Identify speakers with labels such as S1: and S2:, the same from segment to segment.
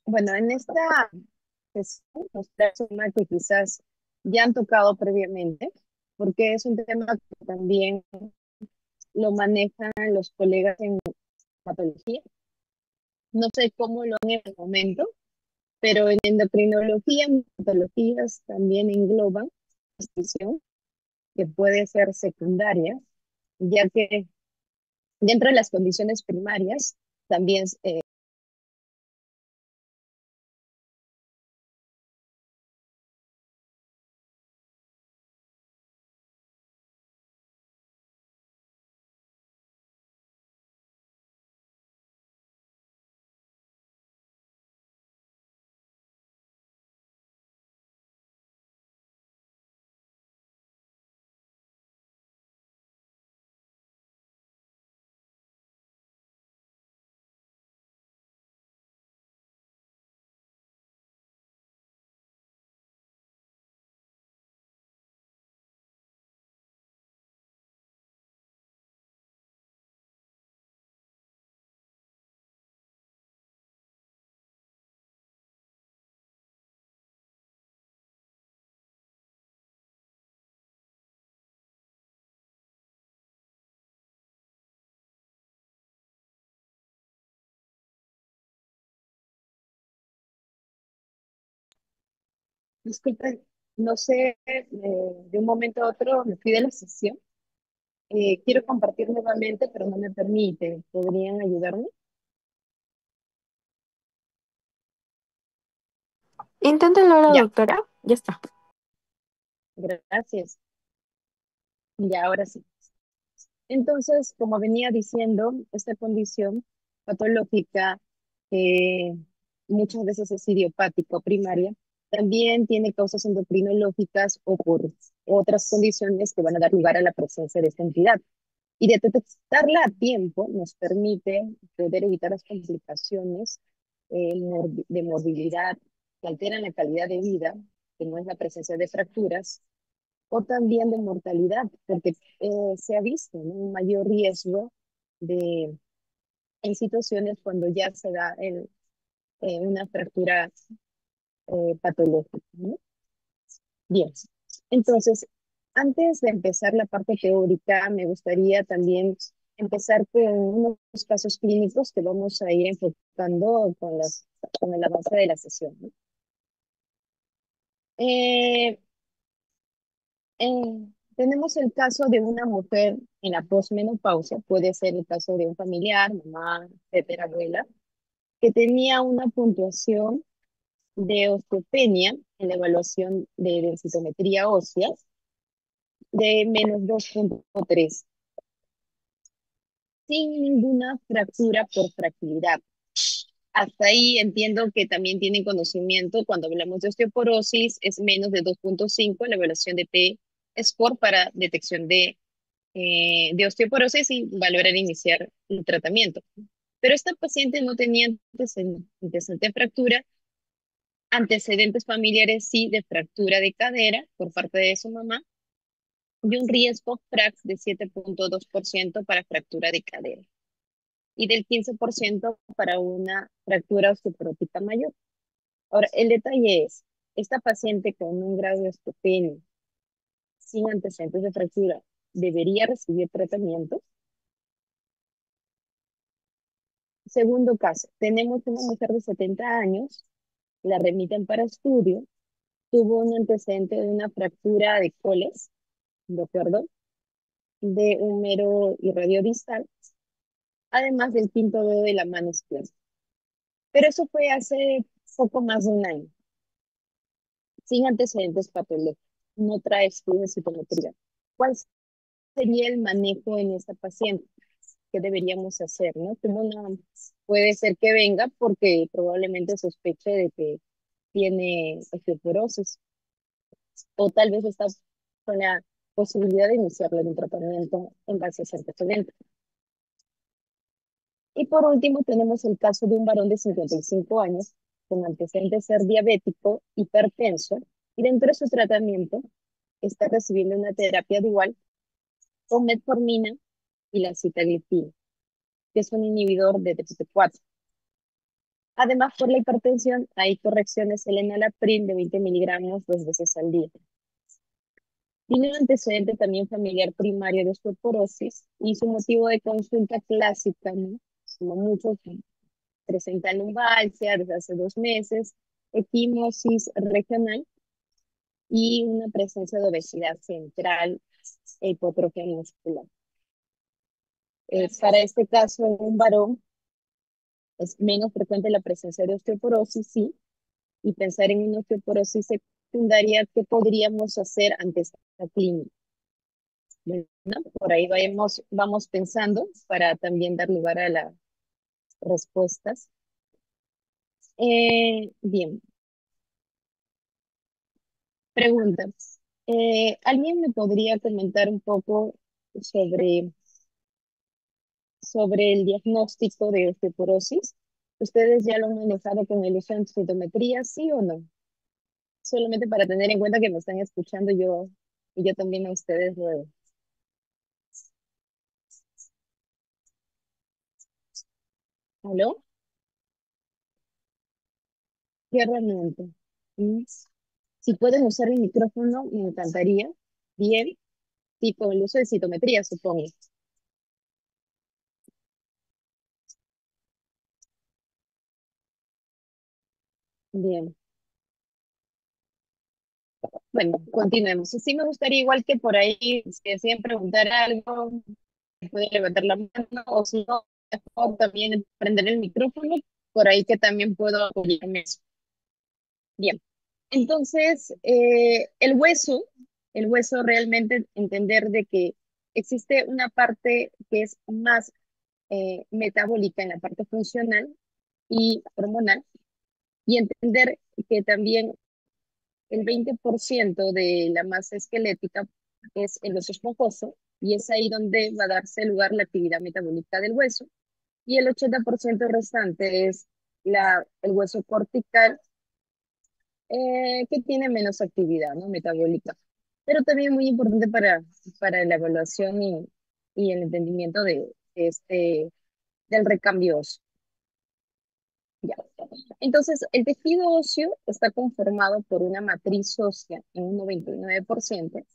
S1: Bueno, en esta sesión nos trae un tema que quizás ya han tocado previamente, porque es un tema que también lo manejan los colegas en patología. No sé cómo lo han en el momento, pero en endocrinología, en patologías también engloban distinción que puede ser secundaria, ya que dentro de las condiciones primarias también disculpen, no sé, de un momento a otro me fui de la sesión. Quiero compartir nuevamente, pero no me permite. ¿Podrían ayudarme?
S2: Inténtelo ahora,
S1: Ya,
S2: doctora. Ya está.
S1: gracias. Ya, ahora sí. Entonces, como venía diciendo, esta condición patológica, que muchas veces es idiopática o primaria, también tiene causas endocrinológicas o por otras condiciones que van a dar lugar a la presencia de esta entidad. Y detectarla a tiempo nos permite poder evitar las complicaciones de morbilidad que alteran la calidad de vida, que no es la presencia de fracturas, o también de mortalidad, porque se ha visto, ¿no?, un mayor riesgo de, en situaciones cuando ya se da una fractura patológica, ¿no? Bien, entonces, antes de empezar la parte teórica, me gustaría también empezar con unos casos clínicos que vamos a ir enfocando con el avance de la sesión, ¿no? Eh, Tenemos el caso de una mujer en la posmenopausia, puede ser el caso de un familiar, mamá, etcétera, abuela, que tenía una puntuación de osteopenia en la evaluación de densitometría ósea de -2,3 sin ninguna fractura por fragilidad. Hasta ahí entiendo que también tienen conocimiento cuando hablamos de osteoporosis, es menos de 2,5 la evaluación de T-score para detección de osteoporosis y valorar iniciar el tratamiento. Pero esta paciente no tenía antecedentes de fractura, antecedentes familiares sí de fractura de cadera por parte de su mamá y un riesgo FRAX de 7,2% para fractura de cadera y del 15% para una fractura osteoporótica mayor. Ahora, el detalle es, esta paciente con un grado de osteopenia sin antecedentes de fractura debería recibir tratamiento. Segundo caso, tenemos una mujer de 70 años, la remiten para estudio, tuvo un antecedente de una fractura de coles, ¿de acuerdo? De húmero y radiodistal, además del quinto dedo de la mano izquierda. Pero eso fue hace poco más de un año, sin antecedentes patológicos, no trae estudios de citometría. ¿Cuál sería el manejo en esta paciente? ¿Qué deberíamos hacer, no? Puede ser que venga porque probablemente sospeche de que tiene osteoporosis o tal vez está con la posibilidad de iniciarle un tratamiento en base a ese antecedente. Y por último tenemos el caso de un varón de 55 años con antecedentes de ser diabético, hipertenso, y dentro de su tratamiento está recibiendo una terapia dual con metformina y la sitagliptina, que es un inhibidor de TP4. Además, por la hipertensión, hay correcciones el enalapril de 20 miligramos 2 veces al día. Tiene un antecedente también familiar primario de osteoporosis y su motivo de consulta clásica, ¿no? Como muchos presentan lumbalgia desde hace 2 meses, equimosis regional y una presencia de obesidad central e hipotrofia muscular. Para este caso, en un varón es menos frecuente la presencia de osteoporosis, sí, y pensar en una osteoporosis secundaria, ¿qué podríamos hacer ante esta clínica? Bueno, por ahí vamos pensando para también dar lugar a las respuestas. Bien, preguntas. ¿Alguien me podría comentar un poco sobre, sobre el diagnóstico de osteoporosis? ¿Ustedes ya lo han manejado con el uso de citometría, sí o no? Solamente para tener en cuenta que me están escuchando yo y yo también a ustedes luego. ¿Aló? ¿Qué herramienta? Mm, Si pueden usar el micrófono, me encantaría. Bien, tipo el uso de citometría, supongo. Bien, bueno, continuemos. Sí me gustaría igual que por ahí, si deciden preguntar algo, pueden levantar la mano o si no, mejor también prender el micrófono, por ahí que también puedo apoyarme eso. Bien, entonces, el hueso realmente entender de que existe una parte que es más metabólica en la parte funcional y hormonal, y entender que también el 20% de la masa esquelética es el hueso esponjoso, y es ahí donde va a darse lugar la actividad metabólica del hueso, y el 80% restante es el hueso cortical, que tiene menos actividad, ¿no? Metabólica. Pero también muy importante para la evaluación y el entendimiento del recambio óseo. Ya. Entonces, el tejido óseo está conformado por una matriz ósea en un 99%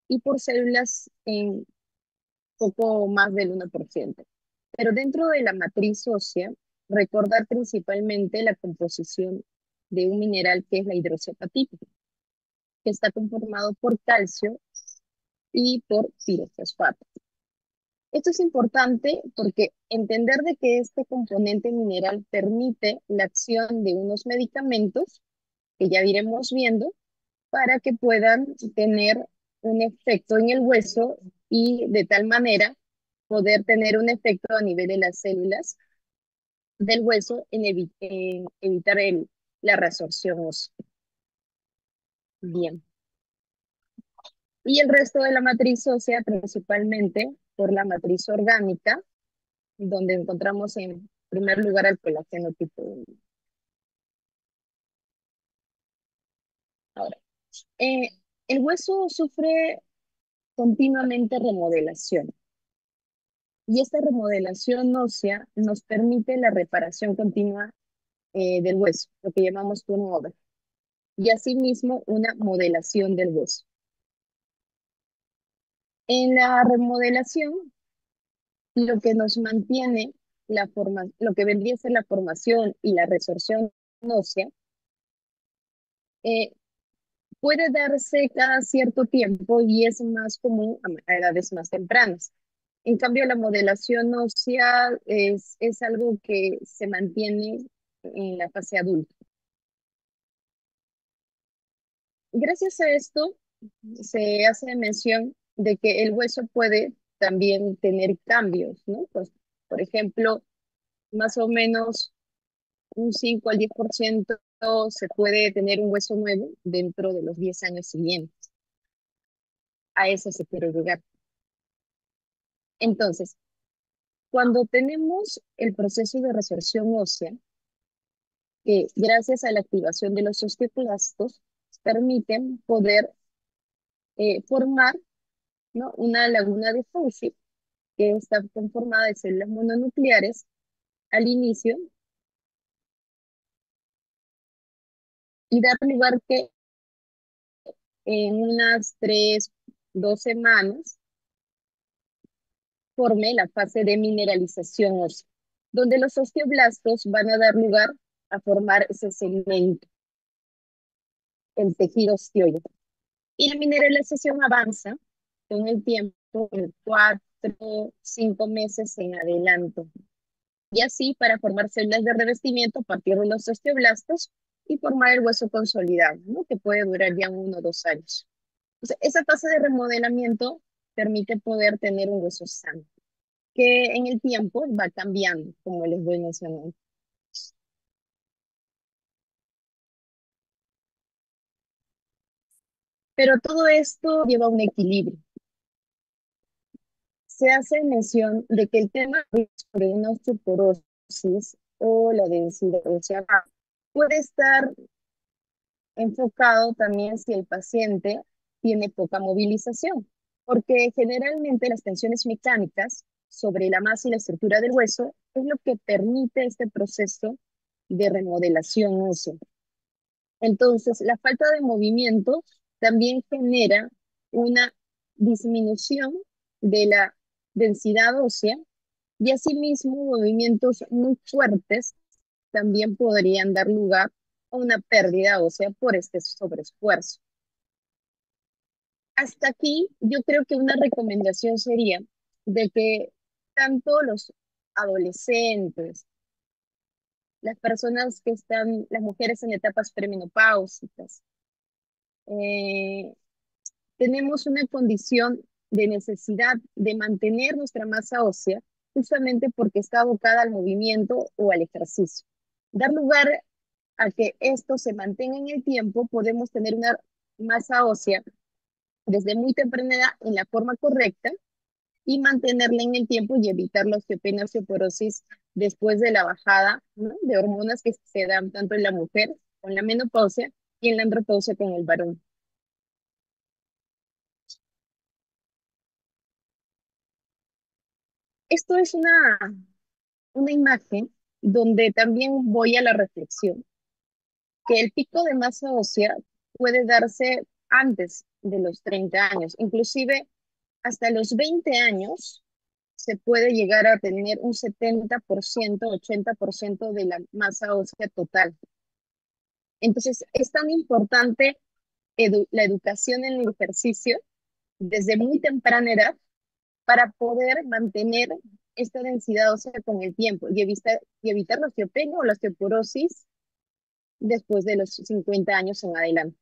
S1: y por células en poco más del 1%. Pero dentro de la matriz ósea, recordar principalmente la composición de un mineral que es la hidroxiapatita, que está conformado por calcio y por pirofosfato. Esto es importante porque entender de que este componente mineral permite la acción de unos medicamentos que ya iremos viendo para que puedan tener un efecto en el hueso y de tal manera poder tener un efecto a nivel de las células del hueso en evitar la resorción ósea. Bien. Y el resto de la matriz ósea, principalmente por la matriz orgánica, donde encontramos en primer lugar al colágeno tipo 1. Ahora, eh, el hueso sufre continuamente remodelación, y esta remodelación ósea nos permite la reparación continua del hueso, lo que llamamos turnover, y asimismo una modelación del hueso. En la remodelación, lo que nos mantiene lo que vendría a ser la formación y la resorción ósea, eh, puede darse cada cierto tiempo y es más común a edades más tempranas. En cambio, la modelación ósea es algo que se mantiene en la fase adulta. Gracias a esto, se hace mención de que el hueso puede también tener cambios, ¿no? Pues, por ejemplo, más o menos un 5 al 10% se puede tener un hueso nuevo dentro de los 10 años siguientes. A eso se quiere llegar. Entonces, cuando tenemos el proceso de resorción ósea, que gracias a la activación de los osteoclastos permiten poder formar, ¿no? Una laguna de Fauci, que está conformada de células mononucleares al inicio, y dar lugar que en unas 2 semanas forme la fase de mineralización ósea, donde los osteoblastos van a dar lugar a formar ese segmento, el tejido osteoide. Y la mineralización avanza con el tiempo, en 4, 5 meses en adelante. Y así para formar células de revestimiento a partir de los osteoblastos y formar el hueso consolidado, ¿no? Que puede durar ya 1 o 2 años. Entonces, esa fase de remodelamiento permite poder tener un hueso sano, que en el tiempo va cambiando, como les voy mencionando. Pero todo esto lleva a un equilibrio. Se hace mención de que el tema sobre una osteoporosis o la densidad ósea baja puede estar enfocado también si el paciente tiene poca movilización, porque generalmente las tensiones mecánicas sobre la masa y la estructura del hueso es lo que permite este proceso de remodelación ósea. Entonces, la falta de movimiento también genera una disminución de la densidad ósea y asimismo movimientos muy fuertes también podrían dar lugar a una pérdida ósea por este sobreesfuerzo. Hasta aquí yo creo que una recomendación sería de que tanto los adolescentes, las personas que están, las mujeres en etapas premenopáusicas, eh, tenemos una condición de necesidad de mantener nuestra masa ósea justamente porque está abocada al movimiento o al ejercicio. Dar lugar a que esto se mantenga en el tiempo, podemos tener una masa ósea desde muy temprana edad en la forma correcta y mantenerla en el tiempo y evitar la osteopenia, osteoporosis después de la bajada, ¿no?, de hormonas que se dan tanto en la mujer con la menopausia y en la andropausia con el varón. Esto es una imagen donde también voy a la reflexión, que el pico de masa ósea puede darse antes de los 30 años, inclusive hasta los 20 años se puede llegar a tener un 70%, 80% de la masa ósea total. Entonces, es tan importante la educación en el ejercicio desde muy temprana edad para poder mantener esta densidad ósea con el tiempo y evitar la osteopenia o la osteoporosis después de los 50 años en adelante.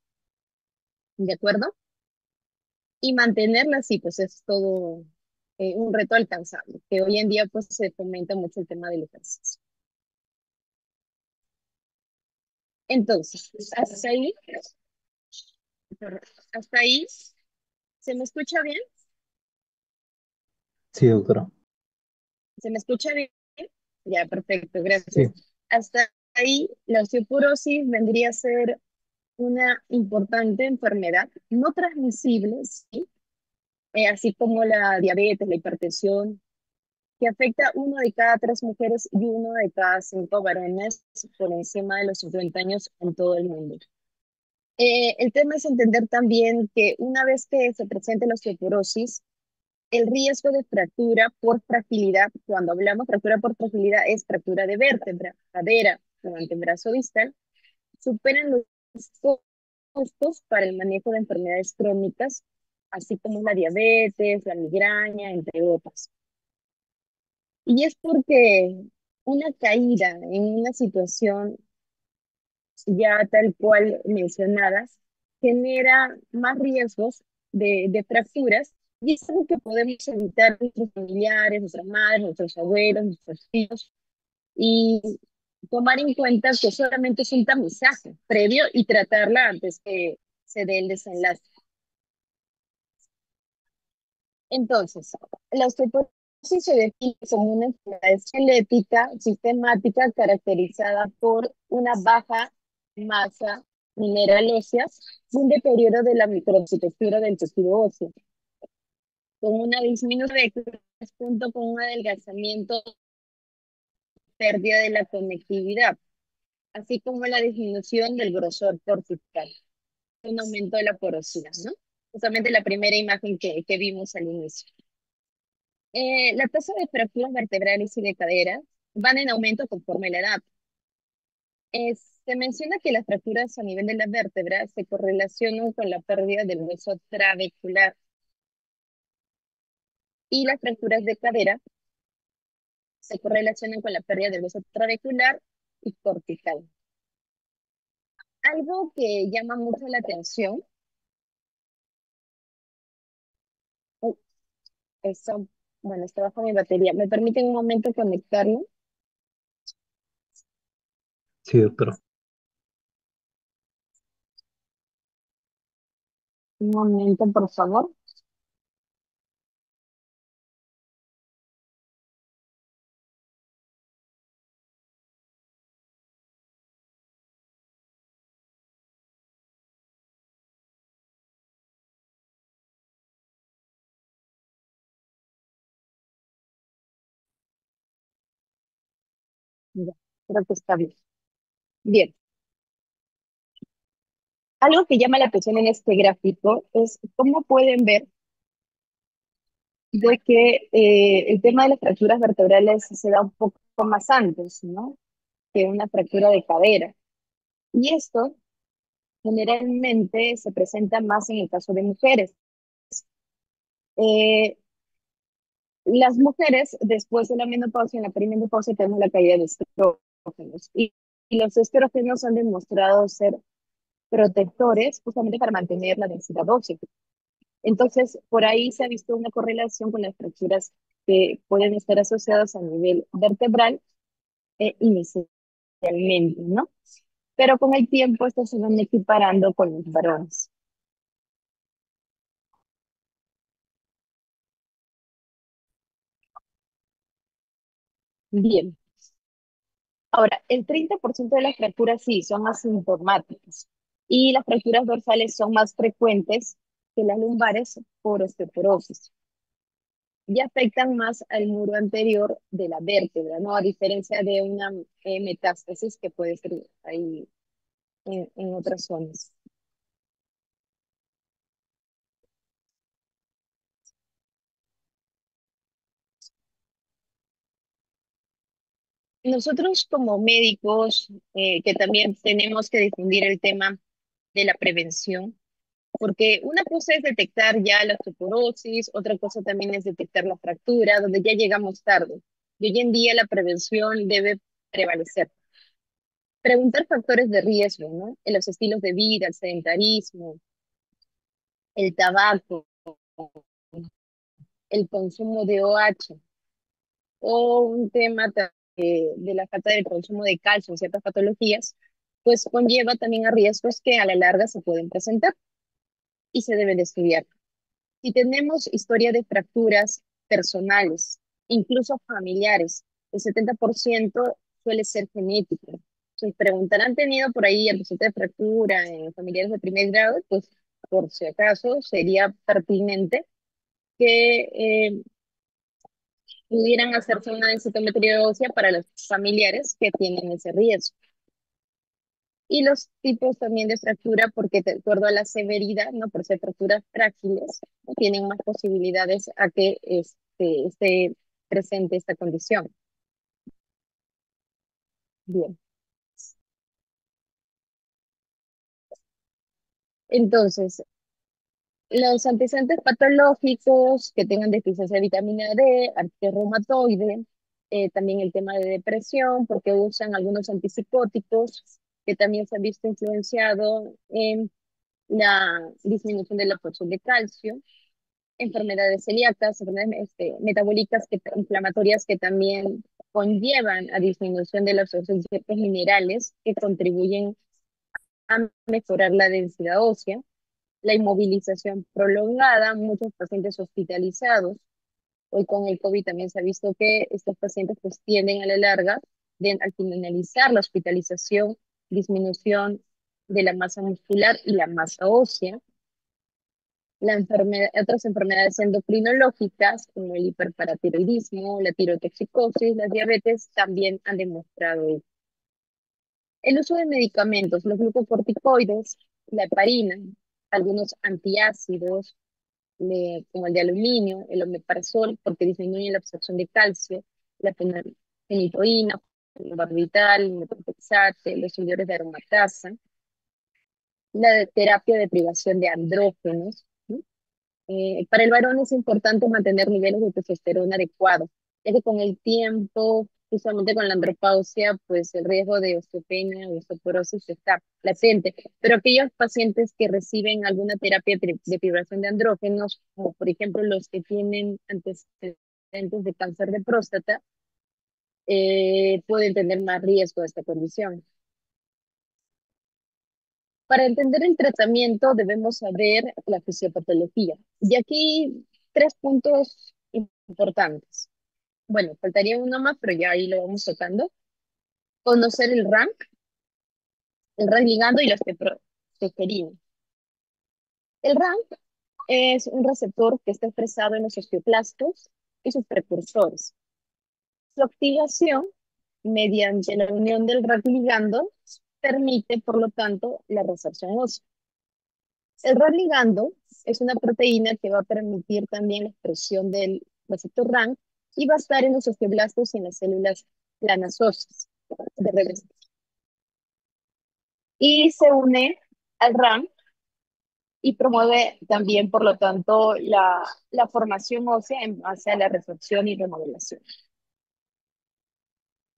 S1: ¿De acuerdo? Y mantenerla así, pues es todo un reto alcanzable, que hoy en día pues se fomenta mucho el tema del ejercicio. Entonces, hasta ahí, ¿se me escucha bien?
S3: Sí, doctora.
S1: ¿Se me escucha bien? Ya, perfecto,
S3: Sí,
S1: gracias. Hasta ahí, la osteoporosis vendría a ser una importante enfermedad no transmisible, ¿sí? Así como la diabetes, la hipertensión, que afecta a 1 de cada 3 mujeres y 1 de cada 5 varones por encima de los 50 años en todo el mundo. El tema es entender también que una vez que se presente la osteoporosis, el riesgo de fractura por fragilidad, cuando hablamos fractura por fragilidad, es fractura de vértebra, cadera o antebrazo distal, superan los costos para el manejo de enfermedades crónicas, así como la diabetes, la migraña, entre otras. Y es porque una caída en una situación ya tal cual mencionadas genera más riesgos de fracturas y es algo que podemos evitar nuestros familiares, nuestras madres, nuestros abuelos, nuestros tíos y tomar en cuenta que solamente es un tamizaje previo y tratarla antes que se dé el desenlace. Entonces, la osteoporosis se define como una enfermedad esquelética sistemática caracterizada por una baja masa mineral ósea y un deterioro de la microarquitectura del tejido óseo, con una disminución de junto con un adelgazamiento, pérdida de la conectividad. así como la disminución del grosor cortical, un aumento de la porosidad, ¿no? Justamente la primera imagen que vimos al inicio. La tasa de fracturas vertebrales y de cadera van en aumento conforme la edad. Se menciona que las fracturas a nivel de la vértebra se correlacionan con la pérdida del hueso trabecular y las fracturas de cadera se correlacionan con la pérdida del hueso trabecular y cortical. Algo que llama mucho la atención, oh, eso, bueno, está bajo mi batería. ¿Me permiten un momento conectarlo?
S3: Sí, doctora.
S1: Un momento, por favor. Ya, creo que está bien. Bien, algo que llama la atención en este gráfico es cómo pueden ver de que el tema de las fracturas vertebrales se da un poco más antes, ¿no? Que una fractura de cadera. Y esto generalmente se presenta más en el caso de mujeres. Eh, las mujeres, después de la menopausia, en la perimenopausia, tenemos la caída de estrógenos. Y los estrógenos han demostrado ser protectores justamente para mantener la densidad ósea. Entonces, por ahí se ha visto una correlación con las fracturas que pueden estar asociadas a nivel vertebral inicialmente, ¿no? Pero con el tiempo estas se van equiparando con los varones. Bien. Ahora, el 30% de las fracturas sí son asintomáticas y las fracturas dorsales son más frecuentes que las lumbares por osteoporosis y afectan más al muro anterior de la vértebra, ¿no? A diferencia de una metástasis que puede ser ahí en otras zonas. Nosotros como médicos, que también tenemos que difundir el tema de la prevención, porque una cosa es detectar ya la osteoporosis, otra cosa también es detectar la fractura, donde ya llegamos tarde. Y hoy en día la prevención debe prevalecer. Preguntar factores de riesgo, ¿no? En los estilos de vida, el sedentarismo, el tabaco, el consumo de OH, o un tema de la falta del consumo de calcio en ciertas patologías, pues conlleva también a riesgos que a la larga se pueden presentar y se deben de estudiar. Si tenemos historia de fracturas personales, incluso familiares, el 70% suele ser genético. Si preguntan, ¿han tenido por ahí antecedentes de fractura en familiares de primer grado? Pues por si acaso sería pertinente que pudieran hacerse una densitometría ósea para los familiares que tienen ese riesgo. Y los tipos también de fractura, porque de acuerdo a la severidad, ¿no? Por ser fracturas frágiles, ¿no? Tienen más posibilidades a que esté presente esta condición. Bien. Entonces, los antecedentes patológicos que tengan deficiencia de vitamina D, artritis reumatoide, también el tema de depresión, porque usan algunos antipsicóticos que también se han visto influenciado en la disminución de la absorción de calcio, enfermedades celíacas, enfermedades metabólicas inflamatorias que también conllevan a disminución de la absorción de ciertos minerales que contribuyen a mejorar la densidad ósea, la inmovilización prolongada, muchos pacientes hospitalizados. Hoy con el COVID también se ha visto que estos pacientes pues tienden a la larga, al finalizar la hospitalización, disminución de la masa muscular y la masa ósea. Otras enfermedades endocrinológicas, como el hiperparatiroidismo, la tirotoxicosis, la diabetes, también han demostrado esto. El uso de medicamentos, los glucocorticoides, la heparina, algunos antiácidos, como el de aluminio, el omeprazol, porque disminuyen la absorción de calcio, la fenitoína, el barbital, el metotrexate, los inhibidores de aromatasa, la terapia de privación de andrógenos, ¿no? Para el varón es importante mantener niveles de testosterona adecuados, ya que con el tiempo, justamente con la andropausia, pues el riesgo de osteopenia o osteoporosis está latente. Pero aquellos pacientes que reciben alguna terapia de privación de andrógenos, como por ejemplo los que tienen antecedentes de cáncer de próstata, pueden tener más riesgo de esta condición. Para entender el tratamiento debemos saber la fisiopatología. Y aquí tres puntos importantes. Bueno, faltaría uno más, pero ya ahí lo vamos tocando. Conocer el RAS ligando y la osteoperoteferina. El RAS es un receptor que está expresado en los osteoclastos y sus precursores. Su activación mediante la unión del RAS ligando permite, por lo tanto, la resorción ósea. El RAS ligando es una proteína que va a permitir también la expresión del receptor RAN y va a estar en los osteoblastos y en las células planas óseas de revés. Y se une al RAN y promueve también, por lo tanto, la formación ósea en base a la resorción y remodelación.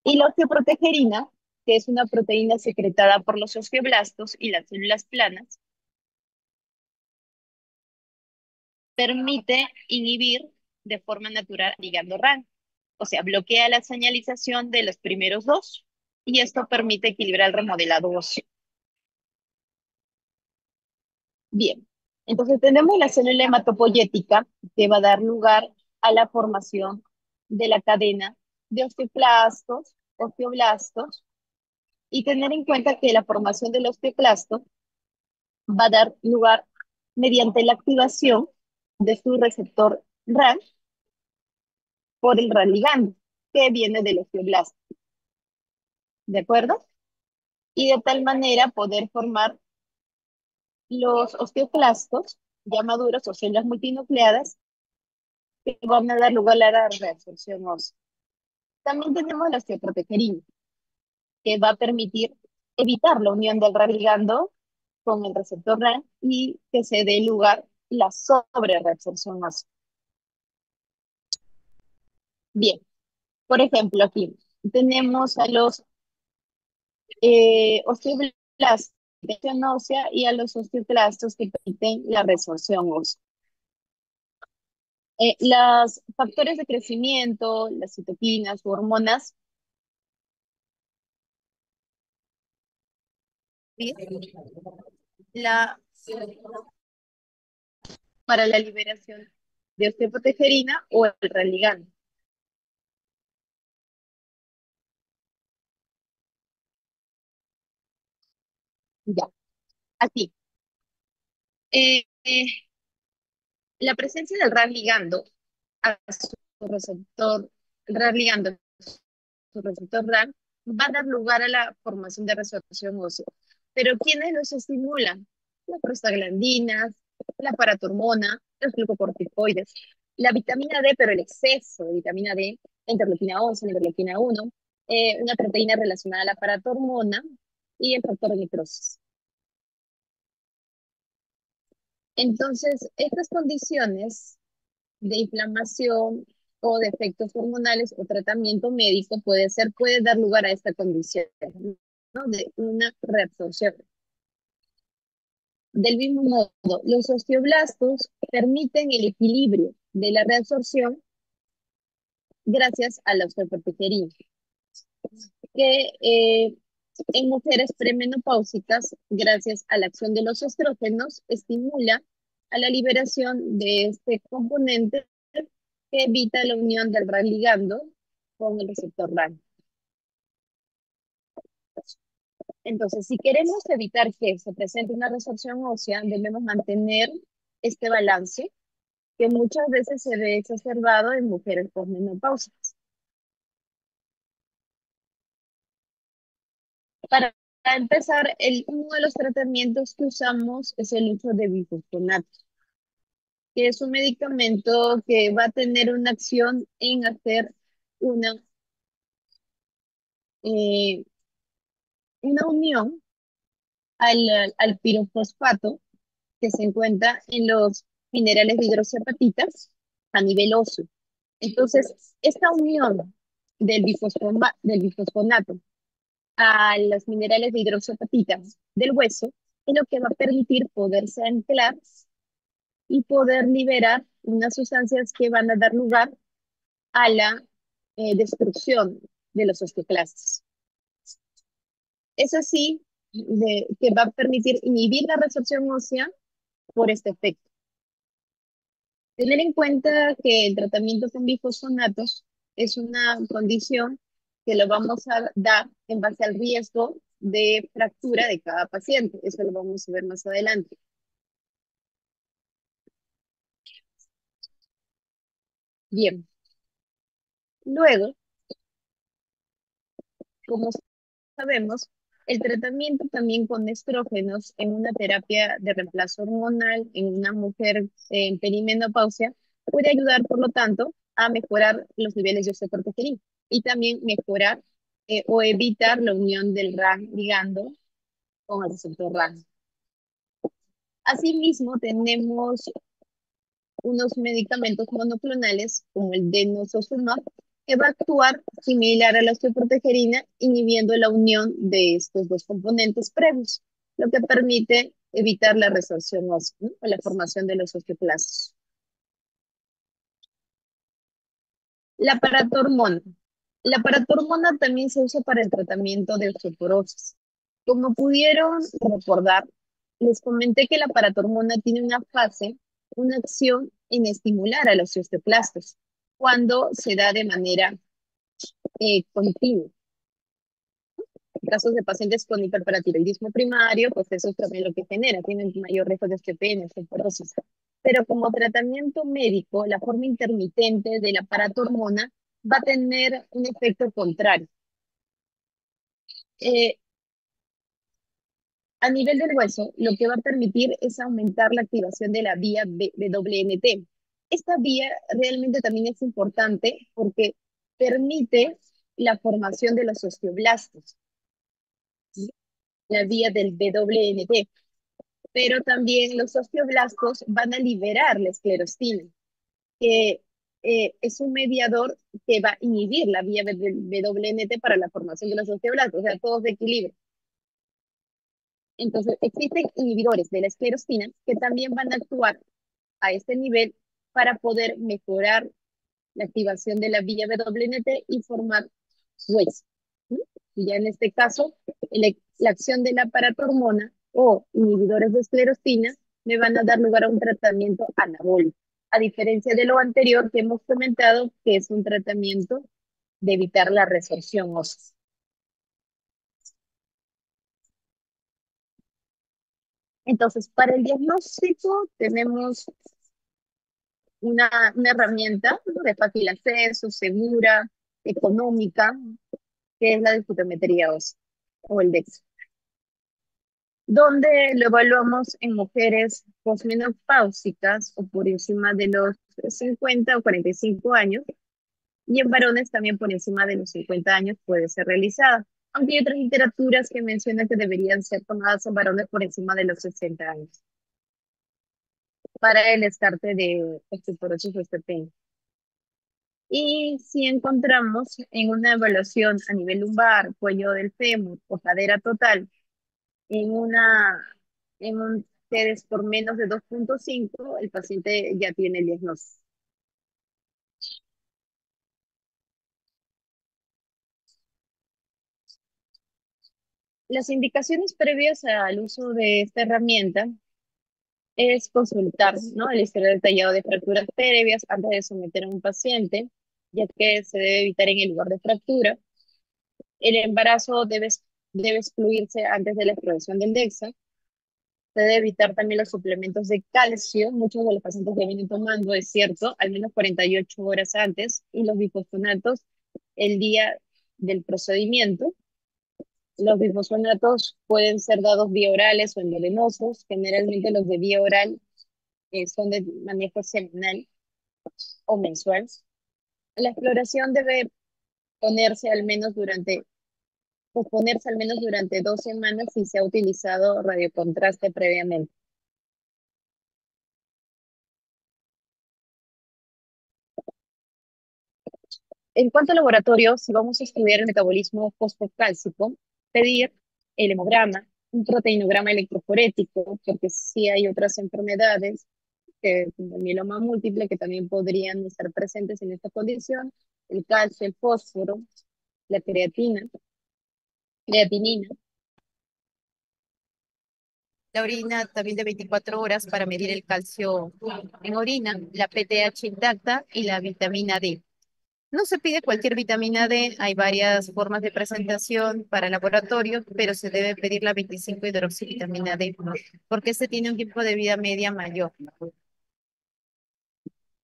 S1: Y la osteoprotegerina, que es una proteína secretada por los osteoblastos y las células planas, permite inhibir de forma natural ligando RAN. O sea, bloquea la señalización de los primeros dos y esto permite equilibrar el remodelado óseo. Bien, entonces tenemos la célula hematopoyética que va a dar lugar a la formación de la cadena de osteoclastos, osteoblastos, y tener en cuenta que la formación del osteoclasto va a dar lugar mediante la activación de su receptor RAN por el RAN ligando, que viene del osteoblasto. ¿De acuerdo? Y de tal manera poder formar los osteoclastos ya maduros o células multinucleadas que van a dar lugar a la reabsorción ósea. También tenemos la osteoprotegerina, que va a permitir evitar la unión del RAN ligando con el receptor RAN y que se dé lugar la sobrereabsorción ósea. Bien, por ejemplo, aquí tenemos a los osteoblastos de ósea y a los osteoclastos que permiten la resorción ósea. Los factores de crecimiento, las citoquinas u hormonas, ¿sí? la, para la liberación de osteoprotegerina o el religando. Ya, aquí. Eh, eh, la presencia del RAN ligando a su receptor, RAN ligando a su receptor RAN va a dar lugar a la formación de resorción ósea. Pero ¿quiénes los estimulan? Las prostaglandinas, la paratormona, los glucocorticoides, la vitamina D, pero el exceso de vitamina D, la interleuquina 11, la interleuquina 1, una proteína relacionada a la paratormona y el factor de necrosis. Entonces, estas condiciones de inflamación o de efectos hormonales o tratamiento médico puede dar lugar a esta condición, ¿no? De una reabsorción. Del mismo modo, los osteoblastos permiten el equilibrio de la reabsorción gracias a la osteoprotegerina, que en mujeres premenopáusicas, gracias a la acción de los estrógenos, estimula a la liberación de este componente que evita la unión del RAN ligando con el receptor RAN. Entonces, si queremos evitar que se presente una resorción ósea, debemos mantener este balance que muchas veces se ve exacerbado en mujeres posmenopáusicas. Para Para empezar, uno de los tratamientos que usamos es el uso de bifosfonato, que es un medicamento que va a tener una acción en hacer una, eh, una unión al pirofosfato que se encuentra en los minerales de hidroxiapatitas a nivel óseo. Entonces, esta unión del bifosfonato a los minerales de hidroxiapatitas del hueso es lo que va a permitir poderse anclar y poder liberar unas sustancias que van a dar lugar a la destrucción de los osteoclastos. Es así que va a permitir inhibir la resorción ósea por este efecto. Tener en cuenta que el tratamiento con bifosfonatos es una condición que lo vamos a dar en base al riesgo de fractura de cada paciente. Eso lo vamos a ver más adelante. Bien, luego, como sabemos, el tratamiento también con estrógenos en una terapia de reemplazo hormonal en una mujer en perimenopausia puede ayudar, por lo tanto, a mejorar los niveles de osteocorticoide y también mejorar o evitar la unión del RAN ligando con el receptor RAN. Asimismo, tenemos unos medicamentos monoclonales como el denosozumab que va a actuar similar a la osteoprotegerina, inhibiendo la unión de estos dos componentes previos, lo que permite evitar la resorción ósea, ¿no? O la formación de los osteoclastos. La paratormona. La paratormona también se usa para el tratamiento de osteoporosis. Como pudieron recordar, les comenté que la paratormona tiene una fase, una acción en estimular a los osteoclastos cuando se da de manera continua. En casos de pacientes con hiperparatiroidismo primario, pues eso es también lo que genera, tienen mayor riesgo de osteopenia, osteoporosis. Pero como tratamiento médico, la forma intermitente de la paratormona va a tener un efecto contrario. Eh, a nivel del hueso, lo que va a permitir es aumentar la activación de la vía WNT. Esta vía realmente también es importante porque permite la formación de los osteoblastos, ¿sí? La vía del WNT, pero también los osteoblastos van a liberar la esclerostina, que es un mediador que va a inhibir la vía WNT para la formación de los osteoblastos, o sea, todos de equilibrio. Entonces, existen inhibidores de la esclerostina que también van a actuar a este nivel para poder mejorar la activación de la vía WNT y formar hueso. ¿Sí? Y ya en este caso, la acción de la paratormona o inhibidores de esclerostina me van a dar lugar a un tratamiento anabólico, a diferencia de lo anterior que hemos comentado, que es un tratamiento de evitar la resorción ósea. Entonces, para el diagnóstico tenemos una herramienta, ¿no?, de fácil acceso, segura, económica, que es la densitometría ósea o el DEXA, donde lo evaluamos en mujeres posmenopáusicas o por encima de los 50 o 45 años, y en varones también por encima de los 50 años puede ser realizada, aunque hay otras literaturas que mencionan que deberían ser tomadas en varones por encima de los 60 años para el descarte de osteoporosis o osteopenia. Y si encontramos en una evaluación a nivel lumbar, cuello del fémur o cadera total, en en un TEDES por menos de 2.5, el paciente ya tiene el diagnóstico. Las indicaciones previas al uso de esta herramienta es consultar, ¿no?, el historial detallado de fracturas previas antes de someter a un paciente, ya que se debe evitar en el lugar de fractura. El embarazo debe excluirse antes de la exploración del DEXA. Se debe evitar también los suplementos de calcio. Muchos de los pacientes que vienen tomando, es cierto, al menos 48 horas antes, y los bifosfonatos el día del procedimiento. Los bisfosfonatos pueden ser dados vía orales o endovenosos. Generalmente los de vía oral son de manejo semanal o mensual. La exploración debe ponerse al menos durante, posponerse al menos durante 2 semanas si se ha utilizado radiocontraste previamente. En cuanto a laboratorio, si vamos a estudiar el metabolismo fosfocálcico, pedir el hemograma, un proteinograma electroforético, porque sí hay otras enfermedades, como el mieloma múltiple, que también podrían estar presentes en esta condición, el calcio, el fósforo, la creatinina.
S3: La orina también de 24 horas para medir el calcio en orina, la PTH intacta y la vitamina D. No se pide cualquier vitamina D, hay varias formas de presentación para laboratorio, pero se debe pedir la 25 hidroxivitamina D, porque este tiene un tiempo de vida media mayor.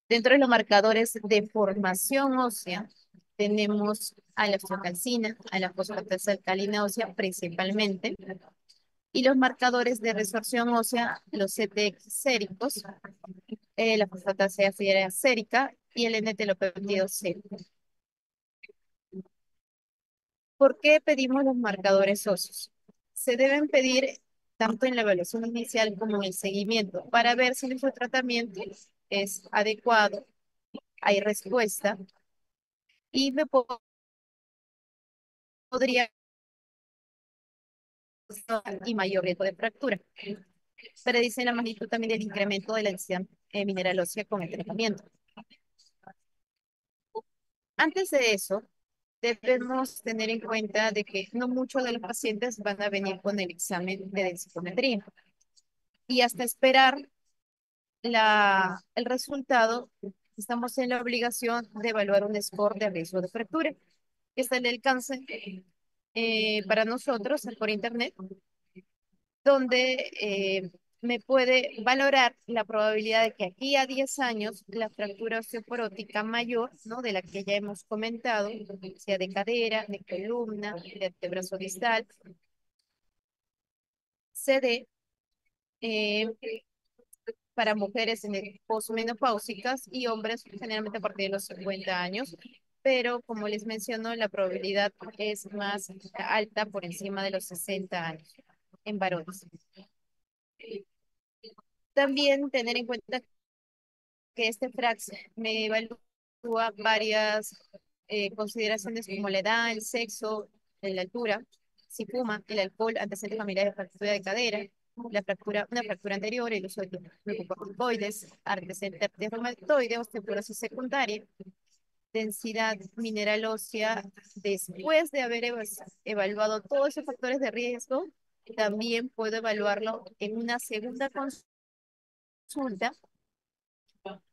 S3: Dentro de los marcadores de formación ósea, tenemos a la osteocalcina, a la fosfatasa alcalina ósea principalmente, y los marcadores de resorción ósea, los CTX séricos, la fosfatasa sérica y el N-telopéptido C. ¿Por qué pedimos los marcadores óseos? Se deben pedir tanto en la evaluación inicial como en el seguimiento para ver si nuestro tratamiento es adecuado, hay respuesta y me podría y mayor riesgo de fractura. Predicen la magnitud también del incremento de la densidad mineral ósea con el tratamiento. Antes de eso, debemos tener en cuenta de que no muchos de los pacientes van a venir con el examen de densitometría y hasta esperar el resultado, estamos en la obligación de evaluar un score de riesgo de fractura que está en el alcance para nosotros por internet, donde me puede valorar la probabilidad de que aquí a 10 años la fractura osteoporótica mayor, ¿no? De la que ya hemos comentado, sea de cadera, de columna, de antebrazo distal, se dé eh, para mujeres en posmenopáusicas y hombres generalmente a partir de los 50 años, pero como les menciono, la probabilidad es más alta por encima de los 60 años en varones. También tener en cuenta que este FRAX me evalúa varias consideraciones como la edad, el sexo, la altura, si fuma, el alcohol, antecedentes familiares de fractura de cadera, una fractura anterior, el uso de glucocorticoides, antecedentes de reumatoide, osteoporosis secundaria, densidad mineral ósea, después de haber evaluado todos esos factores de riesgo, también puedo evaluarlo en una segunda consulta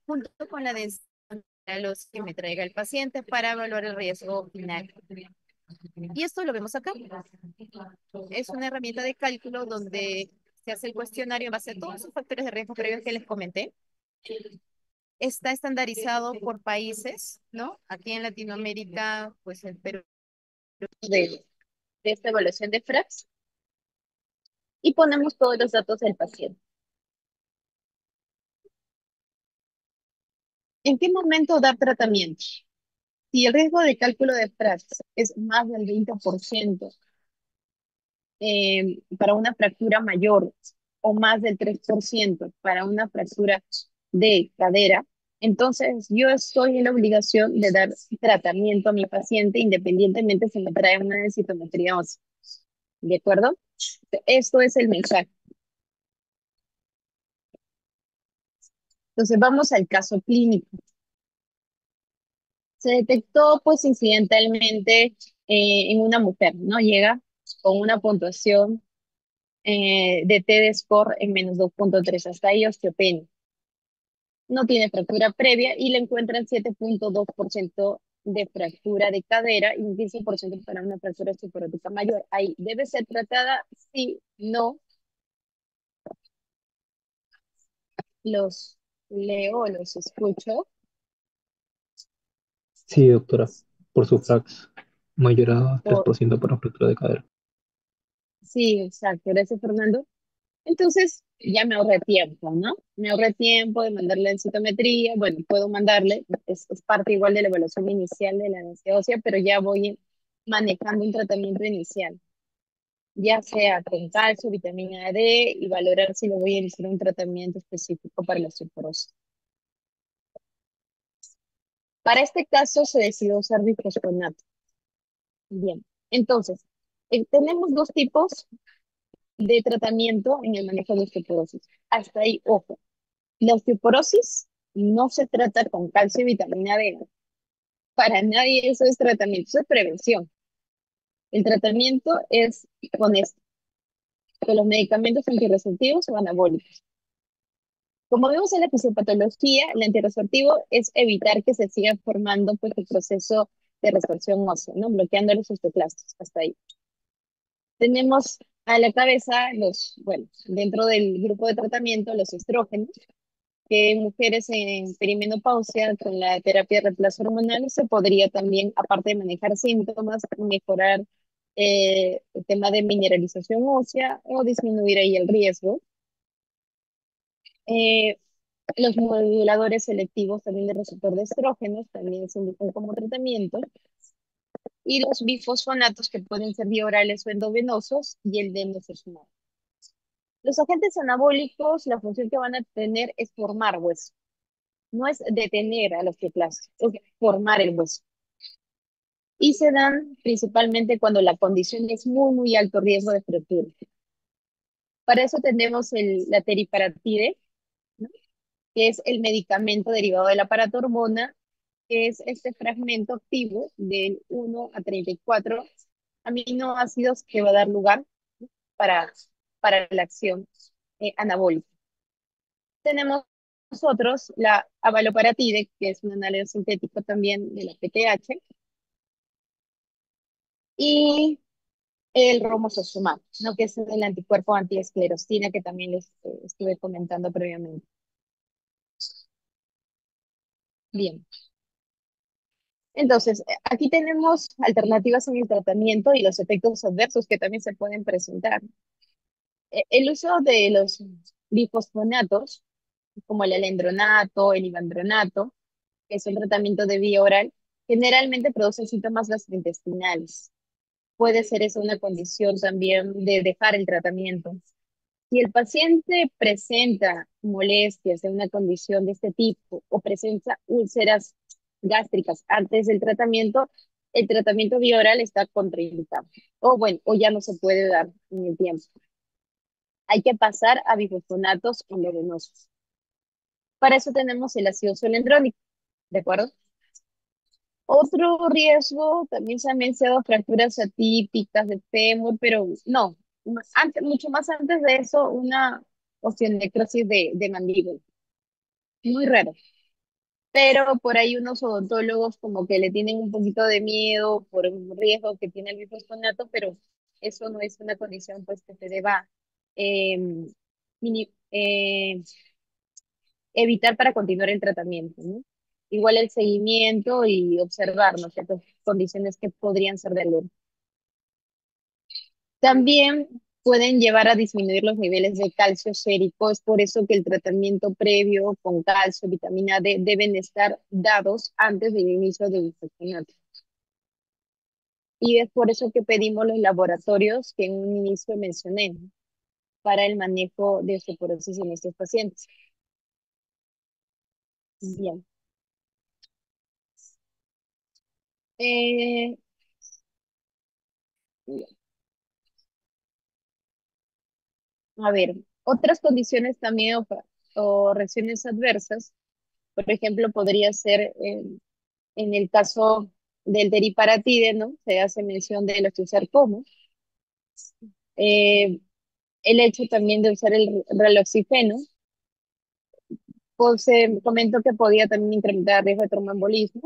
S3: junto con la densidad mineral ósea que me traiga el paciente para evaluar el riesgo final. Y esto lo vemos acá. Es una herramienta de cálculo donde se hace el cuestionario en base a todos esos factores de riesgo previos que les comenté. Está estandarizado por países, ¿no? Aquí en Latinoamérica, pues el Perú de esta evaluación de FRAX y ponemos todos los datos del paciente. ¿En qué momento dar tratamiento? Si el riesgo de cálculo de FRAX es más del 20% para una fractura mayor o más del 3% para una fractura de cadera, entonces yo estoy en la obligación de dar tratamiento a mi paciente independientemente si me trae una densitometría ósea. ¿De acuerdo? Esto es el mensaje. Entonces vamos al caso clínico. Se detectó pues incidentalmente en una mujer, ¿no? Llega con una puntuación de T-score en -2.3, hasta ahí osteopenia. No tiene fractura previa y le encuentran 7.2% de fractura de cadera y un 15% para una fractura osteoporótica mayor. Ahí debe ser tratada, sí, no, los leo, los escucho.
S4: Sí, doctora, por su FRAX mayor a
S1: Por,
S4: 3% para fractura de cadera.
S1: Sí, exacto, gracias Fernando. Entonces ya me ahorré tiempo, ¿no? Me ahorré tiempo de mandarle en citometría, bueno, puedo mandarle, es parte igual de la evaluación inicial de la densidad ósea, pero ya voy manejando un tratamiento inicial, ya sea con calcio, vitamina D y valorar si le voy a iniciar un tratamiento específico para la osteoporosis. Para este caso se decidió usar bifosfonato. Bien, entonces, tenemos dos tipos de tratamiento en el manejo de osteoporosis. Hasta ahí, ojo. La osteoporosis no se trata con calcio y vitamina D. Para nadie eso es tratamiento, eso es prevención. El tratamiento es con esto, con los medicamentos antirreceptivos o anabólicos. Como vemos en la fisiopatología, el antirresortivo es evitar que se siga formando pues, el proceso de resorción ósea, ¿no? Bloqueando los osteoclastos. Hasta ahí. Tenemos a la cabeza bueno, dentro del grupo de tratamiento, los estrógenos, que en mujeres en perimenopausia con la terapia de reemplazo hormonal se podría también, aparte de manejar síntomas, mejorar el tema de mineralización ósea o disminuir ahí el riesgo. Eh, los moduladores selectivos también de receptor de estrógenos también se indican como tratamiento. Y los bifosfonatos que pueden ser biorales o endovenosos y el denosumab. Los agentes anabólicos, la función que van a tener es formar hueso. No es detener a los osteoclastos, es formar el hueso. Y se dan principalmente cuando la condición es muy, muy alto riesgo de fractura. Para eso tenemos la teriparatide, ¿no? Que es el medicamento derivado del aparato hormona, que es este fragmento activo del 1 a 34 aminoácidos que va a dar lugar para, para la acción anabólica. Tenemos nosotros la abaloparatide, que es un análogo sintético también de la PTH, y el romosozumab, ¿no? Que es el anticuerpo antiesclerostina que también les estuve comentando previamente. Bien, entonces, aquí tenemos alternativas en el tratamiento y los efectos adversos que también se pueden presentar. El uso de los bifosfonatos, como el alendronato, el ivandronato, que es un tratamiento de vía oral, generalmente produce síntomas gastrointestinales. Puede ser eso una condición también de dejar el tratamiento. Si el paciente presenta molestias de una condición de este tipo o presenta úlceras gástricas antes del tratamiento, el tratamiento bioral está contraindicado. O bueno, o ya no se puede dar en el tiempo. Hay que pasar a bifosfonatos endovenosos. Para eso tenemos el ácido solendrónico, ¿de acuerdo? Otro riesgo también se han mencionado fracturas atípicas de fémur, pero no, mucho más antes de eso, una osteonecrosis de mandíbula. Muy raro. Pero por ahí unos odontólogos como que le tienen un poquito de miedo por un riesgo que tiene el bifosfonato, pero eso no es una condición pues que se deba eh, evitar para continuar el tratamiento, ¿no? Igual el seguimiento y observar, ¿no? Ciertas condiciones que podrían ser de alerta. También pueden llevar a disminuir los niveles de calcio sérico, es por eso que el tratamiento previo con calcio, vitamina D, deben estar dados antes del inicio del infeccionato. Y es por eso que pedimos los laboratorios que en un inicio mencioné, ¿no? Para el manejo de osteoporosis en estos pacientes. Bien. Eh, A ver, otras condiciones también o reacciones adversas, por ejemplo, podría ser en el caso del teriparatide, ¿no? Se hace mención del osteosarcoma. Eh, el hecho también de usar el raloxifeno, pues se comentó que podía también incrementar el riesgo de tromboembolismo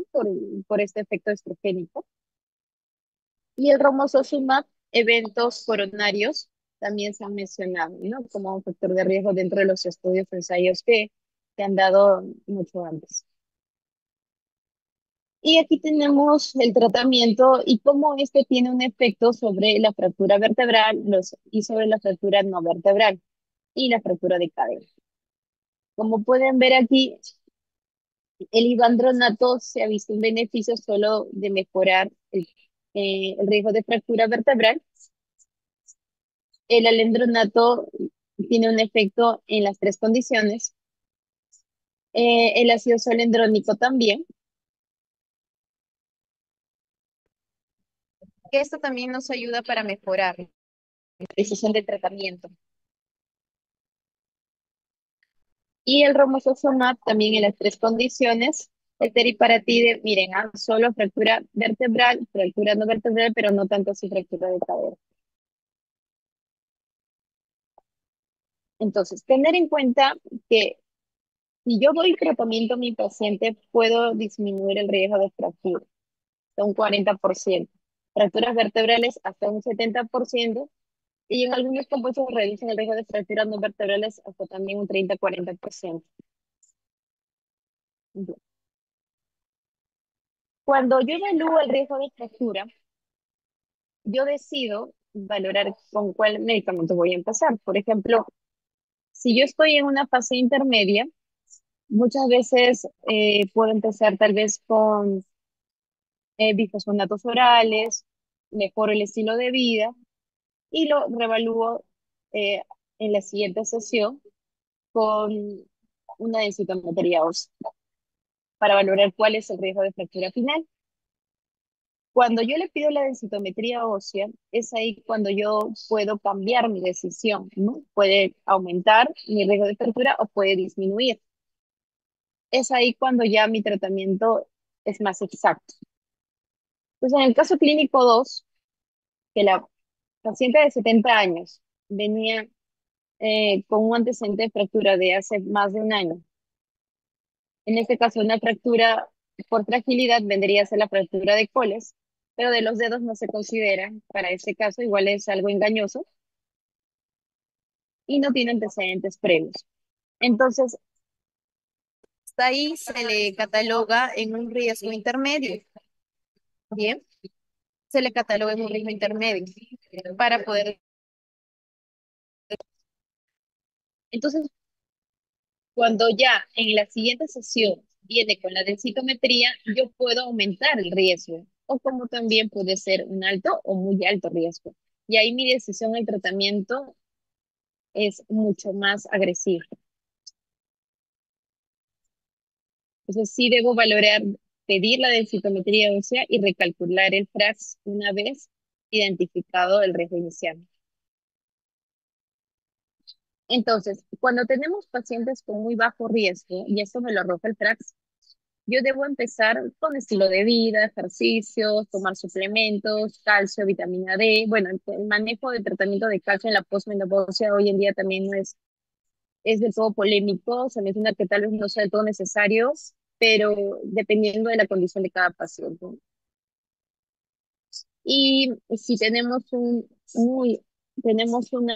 S1: por este efecto estrogénico. Y el romosozumab, eventos coronarios, también se han mencionado, ¿no? Como un factor de riesgo dentro de los estudios ensayos que han dado mucho antes. Y aquí tenemos el tratamiento y cómo este tiene un efecto sobre la fractura vertebral y sobre la fractura no vertebral y la fractura de cadera. Como pueden ver aquí, el ivandronato se ha visto un beneficio solo de mejorar el riesgo de fractura vertebral. El alendronato tiene un efecto en las tres condiciones. El ácido solendrónico también.
S3: Que esto también nos ayuda para mejorar
S1: La decisión de tratamiento. Y el romosozumab también en las tres condiciones. El teriparatide, miren, solo fractura vertebral, fractura no vertebral, pero no tanto así fractura de cadera. Entonces, tener en cuenta que si yo doy tratamiento a mi paciente, puedo disminuir el riesgo de fractura hasta un 40%, fracturas vertebrales hasta un 70%, y en algunos compuestos reducen el riesgo de fracturas no vertebrales hasta también un 30-40%. Cuando yo evalúo el riesgo de fractura, yo decido valorar con cuál medicamento voy a empezar. Por ejemplo, si yo estoy en una fase intermedia, muchas veces puedo empezar tal vez con bifosfonatos orales, mejoro el estilo de vida y lo revalúo eh, en la siguiente sesión con una densitometría ósea para valorar cuál es el riesgo de fractura final. Cuando yo le pido la densitometría ósea, es ahí cuando yo puedo cambiar mi decisión, ¿no? Puede aumentar mi riesgo de fractura o puede disminuir. Es ahí cuando ya mi tratamiento es más exacto. Entonces, en el caso clínico 2, que la paciente de 70 años venía con un antecedente de fractura de hace más de un año. En este caso, una fractura por fragilidad vendría a ser la fractura de coles, pero de los dedos no se considera. Para este caso, igual es algo engañoso y no tiene antecedentes previos. Entonces,
S3: hasta ahí se le cataloga en un riesgo intermedio. Bien, se le cataloga en un riesgo intermedio para poder.
S1: entonces, cuando ya en la siguiente sesión viene con la densitometría, yo puedo aumentar el riesgo, o como también puede ser un alto o muy alto riesgo. Y ahí mi decisión del tratamiento es mucho más agresiva. Entonces sí debo valorar, pedir la densitometría ósea y recalcular el FRAX una vez identificado el riesgo inicial. Entonces, cuando tenemos pacientes con muy bajo riesgo, y esto me lo arroja el FRAX, yo debo empezar con estilo de vida, ejercicios, tomar suplementos, calcio, vitamina D. Bueno, el manejo de tratamiento de calcio en la posmenopausia hoy en día también no es del todo polémico. Se menciona que tal vez no sea del todo necesario, pero dependiendo de la condición de cada paciente. Y si tenemos un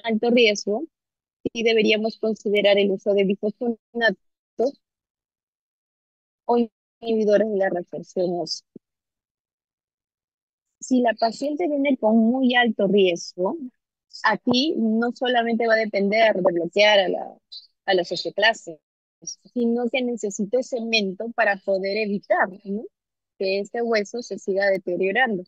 S1: alto riesgo, sí deberíamos considerar el uso de bifosfonatos o inhibidores de la reabsorción ósea. Si la paciente viene con muy alto riesgo, aquí no solamente va a depender de bloquear a los osteoclastos, sino que necesito cemento para poder evitar, ¿no?, que este hueso se siga deteriorando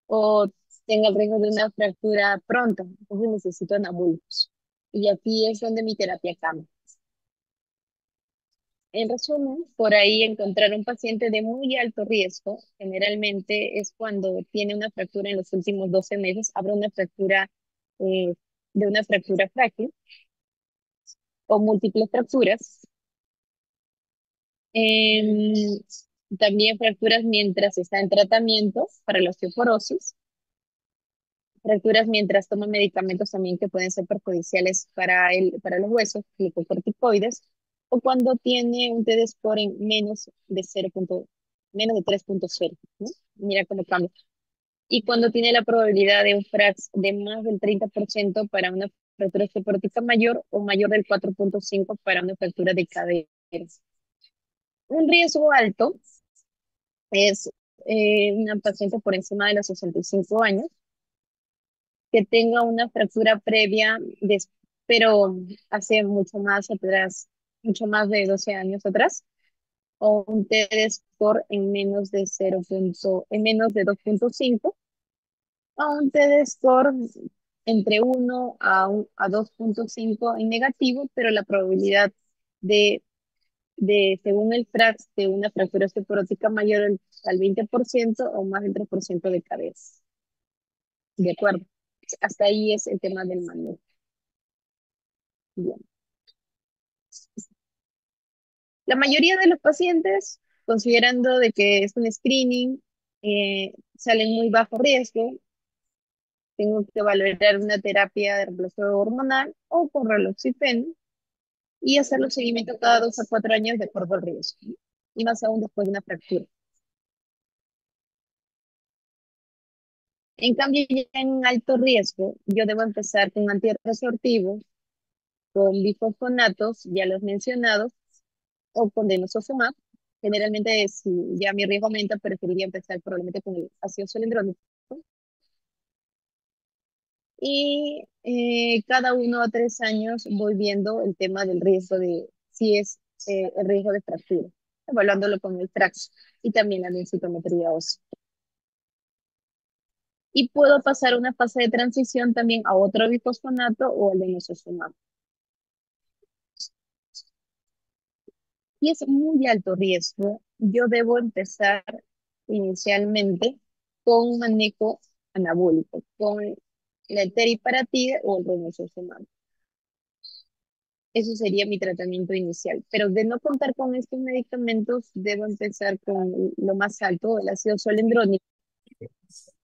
S1: o tenga el riesgo de una fractura pronta. Entonces necesito anabólicos. Y aquí es donde mi terapia cambia. En resumen, por ahí encontrar un paciente de muy alto riesgo, generalmente es cuando tiene una fractura en los últimos 12 meses, habrá una fractura de una fractura frágil o múltiples fracturas. Em, También fracturas mientras está en tratamiento para la osteoporosis, fracturas mientras toma medicamentos también que pueden ser perjudiciales para los huesos, glicocorticoides, o cuando tiene un T-score en menos de 3.0, ¿no? Mira cómo cambia. Y cuando tiene la probabilidad de un FRAX de más del 30% para una fractura osteoporótica mayor o mayor del 4.5 para una fractura de cadera. Un riesgo alto Es una paciente por encima de los 65 años que tenga una fractura previa, pero hace mucho más atrás, mucho más de 12 años atrás, o un T-score en menos de 0 en menos de 2.5, o un T-score entre 1 a 2.5 en negativo, pero la probabilidad de, según el FRAX, de una fractura osteoporótica mayor al 20% o más del 3% de cabeza. De acuerdo. Hasta ahí es el tema del manejo. Bien. La mayoría de los pacientes, considerando de que es un screening, salen muy bajo riesgo, tengo que valorar una terapia de reemplazo hormonal o con raloxifeno y hacer los seguimientos cada 2 a 4 años de acuerdo al riesgo, ¿no? Y más aún después de una fractura. En cambio, ya en alto riesgo, yo debo empezar con antirresortivos, con bifosfonatos, ya los mencionados, o con denosozumab. Generalmente, si ya mi riesgo aumenta, preferiría empezar probablemente con el ácido zoledrónico. Y cada 1 a 3 años voy viendo el tema del riesgo de, si es el riesgo de fractura, evaluándolo con el TRAX y también la densitometría ósea. Y puedo pasar una fase de transición también a otro bifosfonato o al denosozumab. Y es muy alto riesgo, yo debo empezar inicialmente con un manejo anabólico, con la teriparatida o el denosozumab. Eso sería mi tratamiento inicial. Pero de no contar con estos medicamentos, debo empezar con lo más alto, el ácido solendrónico.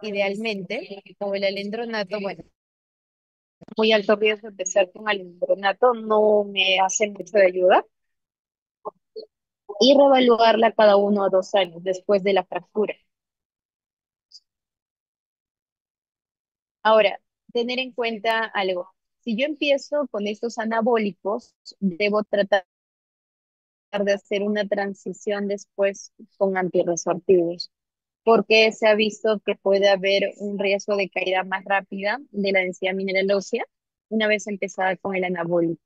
S3: Idealmente, como el alendronato, bueno,
S1: Muy alto riesgo empezar con alendronato, no me hace mucho de ayuda. Y reevaluarla cada 1 a 2 años después de la fractura. Ahora, tener en cuenta algo. Si yo empiezo con estos anabólicos, debo tratar de hacer una transición después con antirresortivos, porque se ha visto que puede haber un riesgo de caída más rápida de la densidad mineral ósea una vez empezada con el anabólico,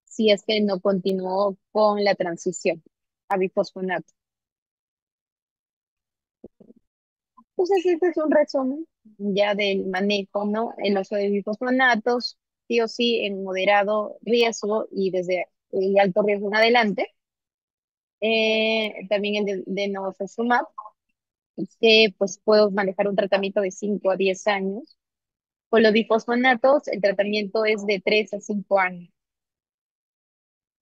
S1: si es que no continuó con la transición a bifosfonato. Entonces, este es un resumen ya del manejo, ¿no? El uso de bifosfonatos, sí o sí, en moderado riesgo y desde el alto riesgo en adelante. También el de denosozumab, que pues puedo manejar un tratamiento de 5 a 10 años. Con los bifosfonatos, el tratamiento es de 3 a 5 años.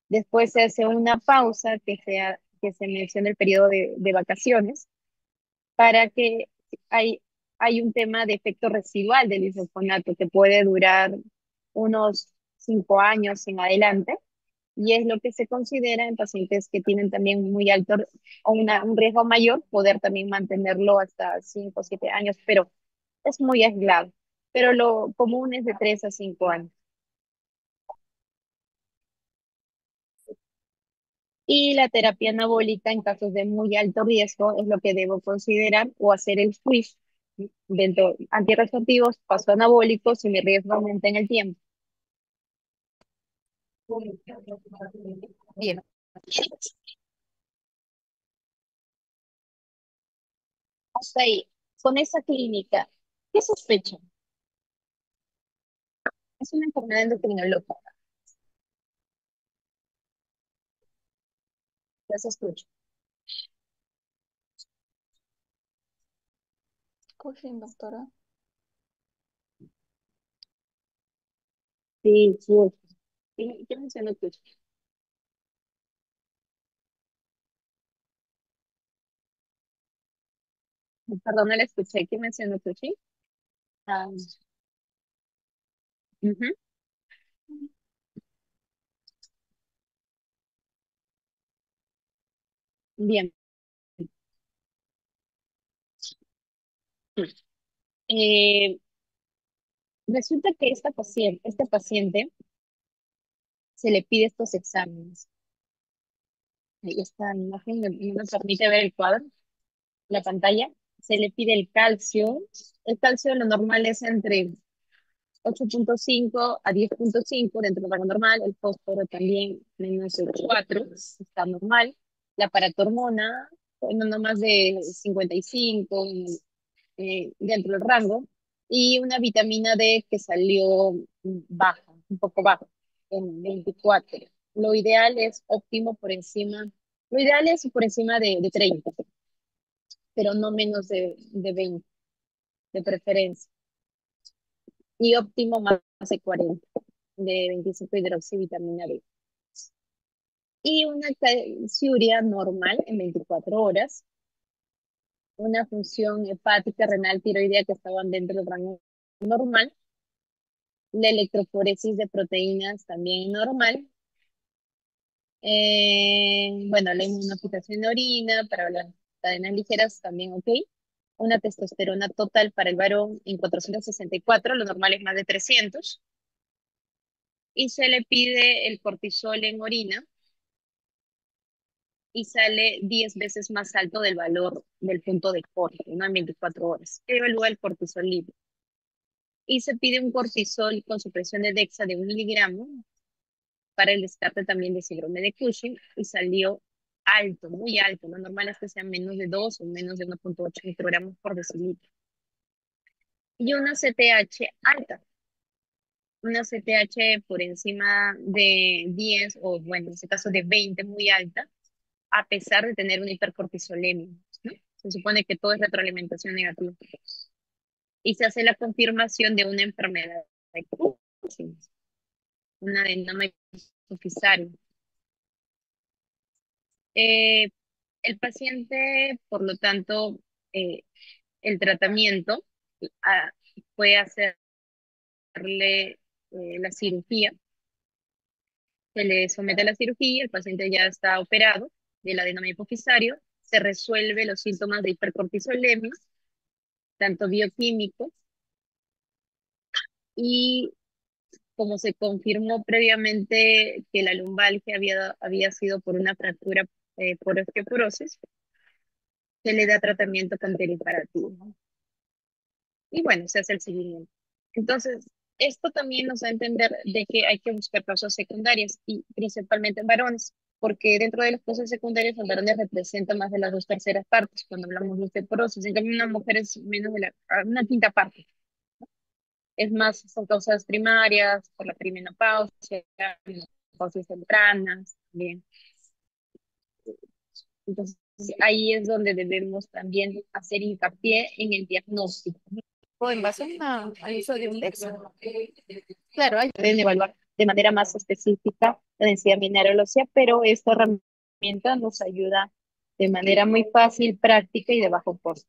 S1: Después se hace una pausa que se menciona el periodo de vacaciones para que hay, hay un tema de efecto residual del bifosfonato que puede durar unos 5 años en adelante y es lo que se considera en pacientes que tienen también muy alto o un riesgo mayor, poder también mantenerlo hasta 5 o 7 años, pero es muy aislado. Pero lo común es de 3 a 5 años. Y la terapia anabólica en casos de muy alto riesgo es lo que debo considerar o hacer el switch dentro antirresortivos, paso anabólicos y mi riesgo aumenta en el tiempo.
S3: bien.
S1: Hasta ahí, con esa clínica, ¿qué sospechan? Es una enfermedad endocrinológica. Las escucho.
S2: Cushing, doctora.
S1: Sí, sí. ¿Qué mencionó tú? Perdón, no la escuché. ¿Qué mencionó tú? Sí. Ah, ujú. Bien. Eh, Resulta que este paciente se le pide estos exámenes. Ahí esta imagen no me permite ver el cuadro, la pantalla. Se le pide el calcio. El calcio lo normal es entre 8,5 a 10,5 dentro del rango normal. El fósforo también -4, está normal. La paratormona, bueno, no más de 55 dentro del rango. Y una vitamina D que salió baja, un poco baja, en 24. Lo ideal es óptimo por encima, lo ideal es por encima de 30, pero no menos de 20, de preferencia. Y óptimo más de 40, de 25 hidroxivitamina D. Y una calciuria normal en 24 horas. Una función hepática, renal, tiroidea que estaban dentro del rango normal. La electroforesis de proteínas también normal. Bueno, la inmunofijación de orina para las cadenas ligeras también ok. Una testosterona total para el varón en 464, lo normal es más de 300. Y se le pide el cortisol en orina y sale 10 veces más alto del valor del punto de corte, ¿no? En 24 horas. Evalúa el cortisol libre. Y se pide un cortisol con supresión de DEXA de 1 miligramo para el descarte también de síndrome de Cushing y salió alto, muy alto. Lo normal es que sea menos de 2 o menos de 1,8 microgramos por decilitro. Y una CTH alta, una CTH por encima de 10 o bueno, en este caso de 20, muy alta, a pesar de tener una hipercortisolemia, ¿no? Se supone que todo es retroalimentación negativa. Y se hace la confirmación de una enfermedad de Cushing, una adenoma hipofisario. Eh, el paciente, por lo tanto, eh, el tratamiento ah, puede hacerle la cirugía, se le somete a la cirugía, el paciente ya está operado del adenoma hipofisario, se resuelve los síntomas de hipercortisolemia, tanto bioquímicos, y como se confirmó previamente que la lumbalgia había sido por una fractura por osteoporosis, se le da tratamiento con teriparatida. Y bueno, se hace el seguimiento. Entonces, esto también nos da a entender de que hay que buscar causas secundarias y principalmente en varones, porque dentro de las causas secundarias los varones representan más de las 2/3 partes cuando hablamos de osteoporosis. En cambio, una mujer es menos de una quinta parte. Es más, son causas primarias por la perimenopausia, menopausias tempranas, también. Entonces, ahí es donde debemos también hacer hincapié en el diagnóstico.
S3: O en base al uso de un DEXA. Claro, hay
S1: Pueden evaluar de manera más específica la densidad mineral ósea, pero esta herramienta nos ayuda de manera muy fácil, práctica y de bajo costo.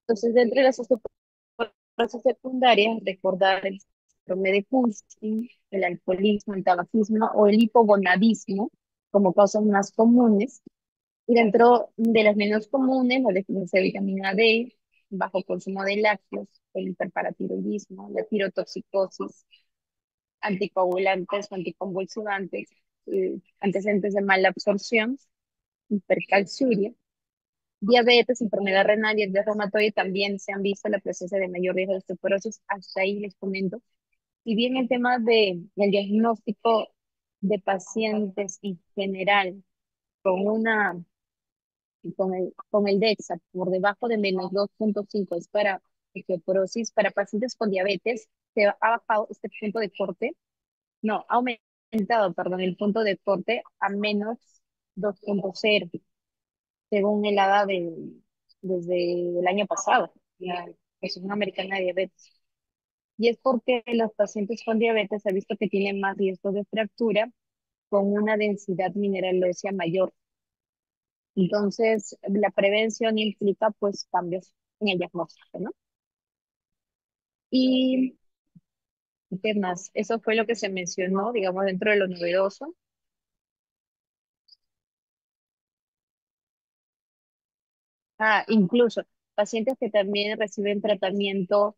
S1: Entonces, dentro de las osteoporosis secundarias, recordar el síndrome de Cushing, el alcoholismo, el tabaquismo o el hipogonadismo como causas más comunes. Y dentro de las menos comunes, la deficiencia de vitamina D, bajo consumo de lácteos, el hiperparatiroidismo, la tirotoxicosis, anticoagulantes o anticonvulsivantes, antecedentes de mala absorción, hipercalciuria, diabetes, enfermedad renal y el reumatoide también se han visto la presencia de mayor riesgo de osteoporosis. Hasta ahí les comento. Y bien el tema del diagnóstico de pacientes en general con una con el DEXA por debajo de -2,5 es para osteoporosis, para pacientes con diabetes, se ha bajado este punto de corte, no, ha aumentado, perdón, el punto de corte a -2,0 según el ADA desde el año pasado, la Asociación Americana de Diabetes. Y es porque los pacientes con diabetes se ha visto que tienen más riesgo de fractura con una densidad mineral ósea mayor. Entonces, la prevención implica pues cambios en el diagnóstico, ¿no? Y, ¿qué más? Eso fue lo que se mencionó, digamos, dentro de lo novedoso. Incluso pacientes que también reciben tratamiento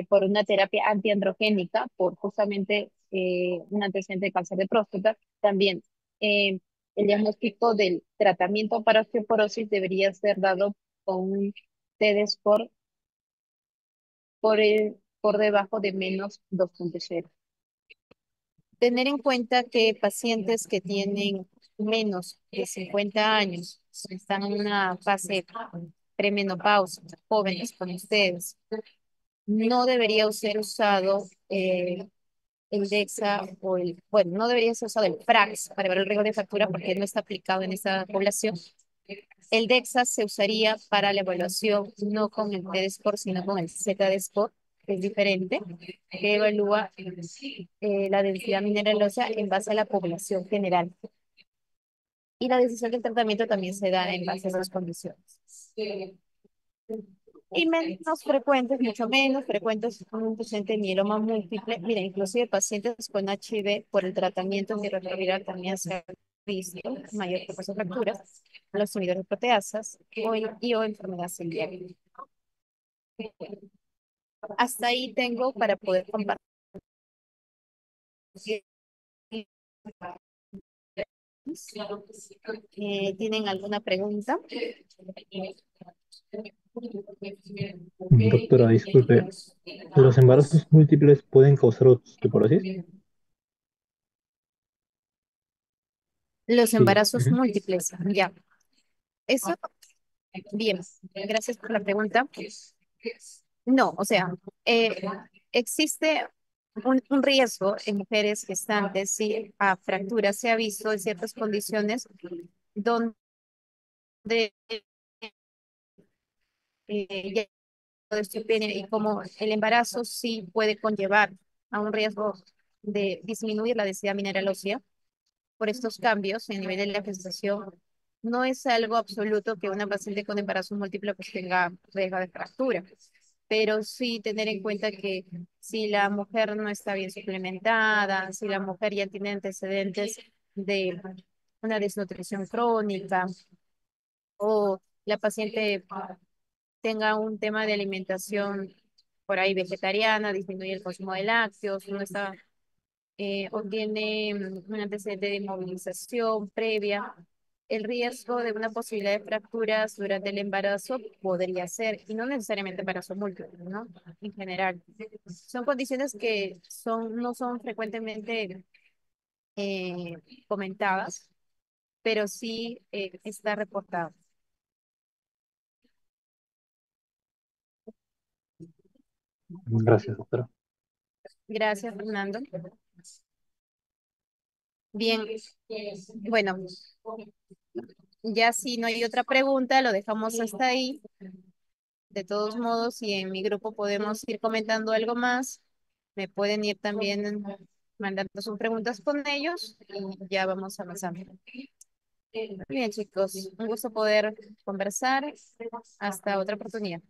S1: por una terapia antiandrogénica, por justamente un antecedente de cáncer de próstata, también El diagnóstico del tratamiento para osteoporosis debería ser dado con un T-score por debajo de menos 2,0.
S3: Tener en cuenta que pacientes que tienen menos de 50 años están en una fase premenopausia, jóvenes como ustedes, no debería ser usado el DEXA bueno, no debería ser usado el FRAX para ver el riesgo de fractura porque no está aplicado en esa población. El DEXA se usaría para la evaluación no con el T-score, sino con el Z-score, que es diferente, que evalúa la densidad mineral ósea en base a la población general. Y la decisión del tratamiento también se da en base a esas condiciones. Y menos frecuentes, mucho menos frecuentes con un paciente de mieloma múltiple. Mira, inclusive pacientes con HIV por el tratamiento antirretroviral también se ha visto mayor proporción de fracturas, los inhibidores de proteasas o enfermedad celíaca. Hasta ahí tengo para poder compartir. ¿Tienen alguna pregunta?
S4: Doctora, disculpe, ¿los embarazos múltiples pueden causar osteoporosis?
S3: Los
S4: Sí.
S3: embarazos múltiples, ya. Eso, bien, gracias por la pregunta. No, o sea, eh, existe un riesgo en mujeres gestantes si a fracturas se ha visto en ciertas condiciones donde ya de osteopenia y como el embarazo sí puede conllevar a un riesgo de disminuir la densidad mineral ósea por estos cambios en nivel de la gestación. No es algo absoluto que una paciente con embarazo múltiple pues tenga riesgo de fractura, pero sí tener en cuenta que si la mujer no está bien suplementada, si la mujer ya tiene antecedentes de una desnutrición crónica o la paciente tenga un tema de alimentación por ahí vegetariana, disminuye el consumo de lácteos, no está, o tiene un antecedente de inmovilización previa, el riesgo de una posibilidad de fracturas durante el embarazo podría ser, y no necesariamente embarazo múltiple, ¿no? En general. Son condiciones que no son frecuentemente eh, comentadas, pero sí está reportado.
S4: Gracias, doctora.
S3: Gracias, Fernando. Bien, bueno, ya si no hay otra pregunta, lo dejamos hasta ahí. De todos modos, si en mi grupo podemos ir comentando algo más, me pueden ir también mandando sus preguntas con ellos y ya vamos avanzando. Bien, chicos, un gusto poder conversar. Hasta otra oportunidad.